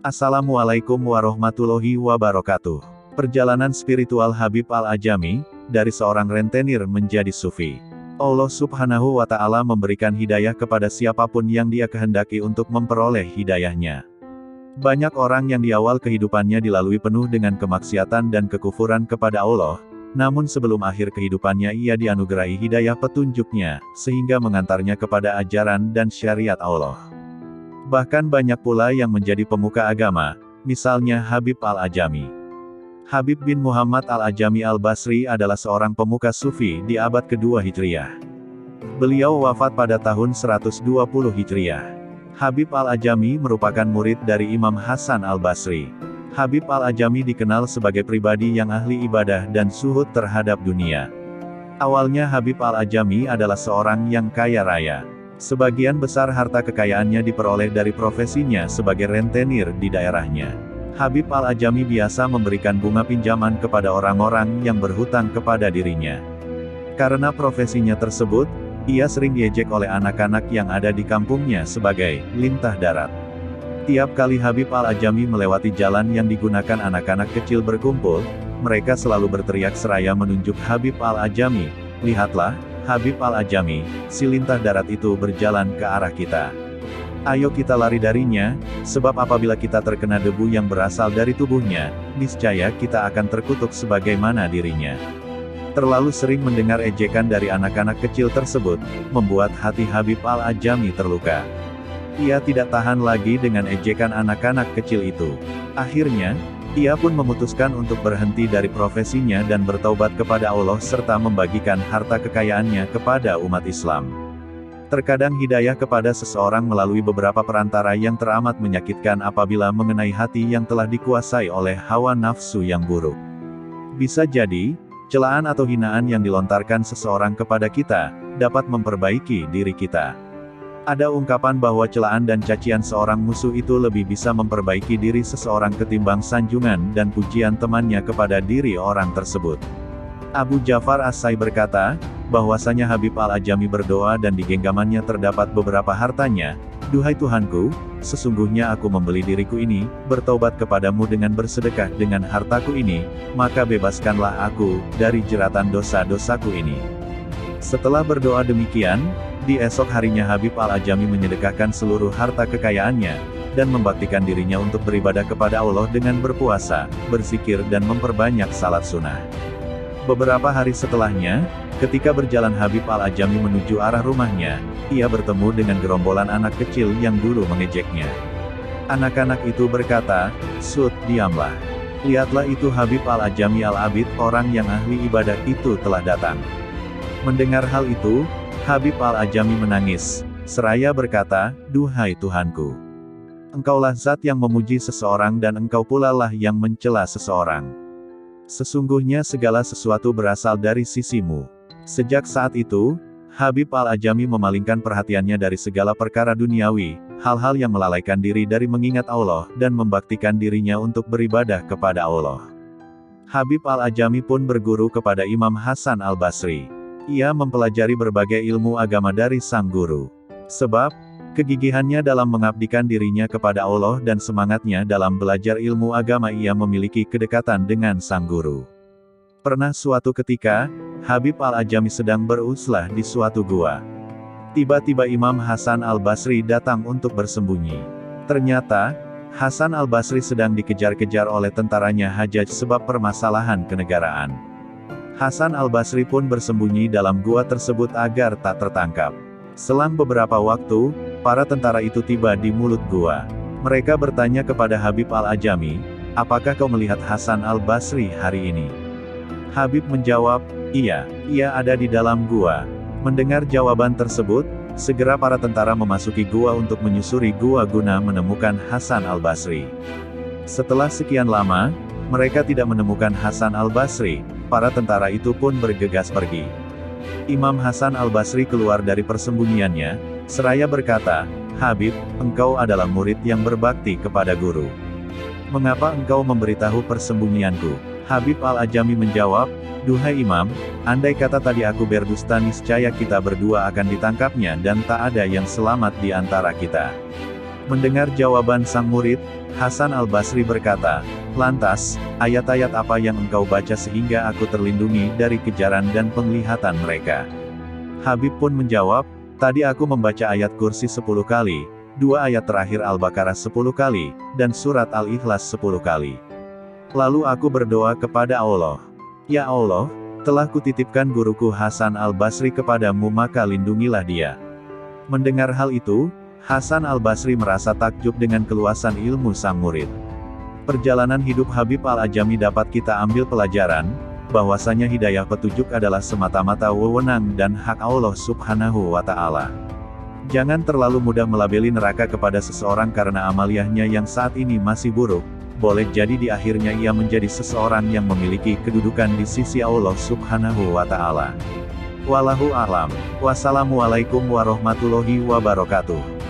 Assalamualaikum warahmatullahi wabarakatuh. Perjalanan spiritual Habib Al-Ajami, dari seorang rentenir menjadi sufi. Allah Subhanahu wa Ta'ala memberikan hidayah kepada siapapun yang Dia kehendaki untuk memperoleh hidayahnya. Banyak orang yang di awal kehidupannya dilalui penuh dengan kemaksiatan dan kekufuran kepada Allah, namun sebelum akhir kehidupannya ia dianugerahi hidayah petunjuknya, sehingga mengantarnya kepada ajaran dan syariat Allah. Bahkan banyak pula yang menjadi pemuka agama, misalnya Habib Al-Ajami. Habib bin Muhammad Al-Ajami Al-Basri adalah seorang pemuka sufi di abad kedua Hijriah. Beliau wafat pada tahun 120 Hijriah. Habib Al-Ajami merupakan murid dari Imam Hasan Al-Basri. Habib Al-Ajami dikenal sebagai pribadi yang ahli ibadah dan zuhud terhadap dunia. Awalnya Habib Al-Ajami adalah seorang yang kaya raya. Sebagian besar harta kekayaannya diperoleh dari profesinya sebagai rentenir di daerahnya. Habib Al-Ajami biasa memberikan bunga pinjaman kepada orang-orang yang berhutang kepada dirinya. Karena profesinya tersebut, ia sering diejek oleh anak-anak yang ada di kampungnya sebagai lintah darat. Tiap kali Habib Al-Ajami melewati jalan yang digunakan anak-anak kecil berkumpul, mereka selalu berteriak seraya menunjuk Habib Al-Ajami, "Lihatlah, Habib Al-Ajami, si lintah darat itu berjalan ke arah kita. Ayo kita lari darinya, sebab apabila kita terkena debu yang berasal dari tubuhnya, niscaya kita akan terkutuk sebagaimana dirinya." Terlalu sering mendengar ejekan dari anak-anak kecil tersebut, membuat hati Habib Al-Ajami terluka. Ia tidak tahan lagi dengan ejekan anak-anak kecil itu. Akhirnya, ia pun memutuskan untuk berhenti dari profesinya dan bertaubat kepada Allah serta membagikan harta kekayaannya kepada umat Islam. Terkadang hidayah kepada seseorang melalui beberapa perantara yang teramat menyakitkan apabila mengenai hati yang telah dikuasai oleh hawa nafsu yang buruk. Bisa jadi, celaan atau hinaan yang dilontarkan seseorang kepada kita, dapat memperbaiki diri kita. Ada ungkapan bahwa celaan dan cacian seorang musuh itu lebih bisa memperbaiki diri seseorang ketimbang sanjungan dan pujian temannya kepada diri orang tersebut. Abu Ja'far As-Sai berkata, bahwasanya Habib Al-Ajami berdoa dan di genggamannya terdapat beberapa hartanya, "Duhai Tuhanku, sesungguhnya aku membeli diriku ini, bertaubat kepadamu dengan bersedekah dengan hartaku ini, maka bebaskanlah aku dari jeratan dosa-dosaku ini." Setelah berdoa demikian, di esok harinya Habib Al-Ajami menyedekahkan seluruh harta kekayaannya, dan membaktikan dirinya untuk beribadah kepada Allah dengan berpuasa, berzikir dan memperbanyak salat sunnah. Beberapa hari setelahnya, ketika berjalan Habib Al-Ajami menuju arah rumahnya, ia bertemu dengan gerombolan anak kecil yang dulu mengejeknya. Anak-anak itu berkata, "Sud, diamlah. Lihatlah itu Habib Al-Ajami Al-Abid, orang yang ahli ibadah itu telah datang." Mendengar hal itu, Habib Al-Ajami menangis, seraya berkata, "Duhai Tuhanku, Engkaulah zat yang memuji seseorang dan Engkau pula lah yang mencela seseorang. Sesungguhnya segala sesuatu berasal dari sisimu." Sejak saat itu, Habib Al-Ajami memalingkan perhatiannya dari segala perkara duniawi, hal-hal yang melalaikan diri dari mengingat Allah, dan membaktikan dirinya untuk beribadah kepada Allah. Habib Al-Ajami pun berguru kepada Imam Hasan Al-Basri. Ia mempelajari berbagai ilmu agama dari sang guru. Sebab, kegigihannya dalam mengabdikan dirinya kepada Allah dan semangatnya dalam belajar ilmu agama, ia memiliki kedekatan dengan sang guru. Pernah suatu ketika, Habib Al-Ajami sedang beruzlah di suatu gua. Tiba-tiba Imam Hasan Al-Basri datang untuk bersembunyi. Ternyata, Hasan Al-Basri sedang dikejar-kejar oleh tentaranya Hajjaj sebab permasalahan kenegaraan. Hasan Al-Basri pun bersembunyi dalam gua tersebut agar tak tertangkap. Selang beberapa waktu, para tentara itu tiba di mulut gua. Mereka bertanya kepada Habib Al-Ajami, "Apakah kau melihat Hasan Al-Basri hari ini?" Habib menjawab, "Iya, ia ada di dalam gua." Mendengar jawaban tersebut, segera para tentara memasuki gua untuk menyusuri gua guna menemukan Hasan Al-Basri. Setelah sekian lama, mereka tidak menemukan Hasan Al-Basri. Para tentara itu pun bergegas pergi. Imam Hasan Al-Basri keluar dari persembunyiannya, seraya berkata, "Habib, engkau adalah murid yang berbakti kepada guru. Mengapa engkau memberitahu persembunyianku?" Habib Al-Ajami menjawab, "Duhai Imam, andai kata tadi aku berdusta niscaya kita berdua akan ditangkapnya dan tak ada yang selamat di antara kita." Mendengar jawaban sang murid, Hasan al-Basri berkata, "Lantas, ayat-ayat apa yang engkau baca sehingga aku terlindungi dari kejaran dan penglihatan mereka?" Habib pun menjawab, "Tadi aku membaca ayat kursi 10 kali, 2 ayat terakhir Al-Baqarah 10 kali, dan surat Al-Ikhlas 10 kali. Lalu aku berdoa kepada Allah. Ya Allah, telah kutitipkan guruku Hasan al-Basri kepadamu maka lindungilah dia." Mendengar hal itu, Hasan al-Basri merasa takjub dengan keluasan ilmu sang murid. Perjalanan hidup Habib al-Ajami dapat kita ambil pelajaran, bahwasanya hidayah petunjuk adalah semata-mata wewenang dan hak Allah Subhanahu wa Ta'ala. Jangan terlalu mudah melabeli neraka kepada seseorang karena amaliyahnya yang saat ini masih buruk, boleh jadi di akhirnya ia menjadi seseorang yang memiliki kedudukan di sisi Allah Subhanahu wa Ta'ala. Wallahu a'lam. Wassalamualaikum warahmatullahi wabarakatuh.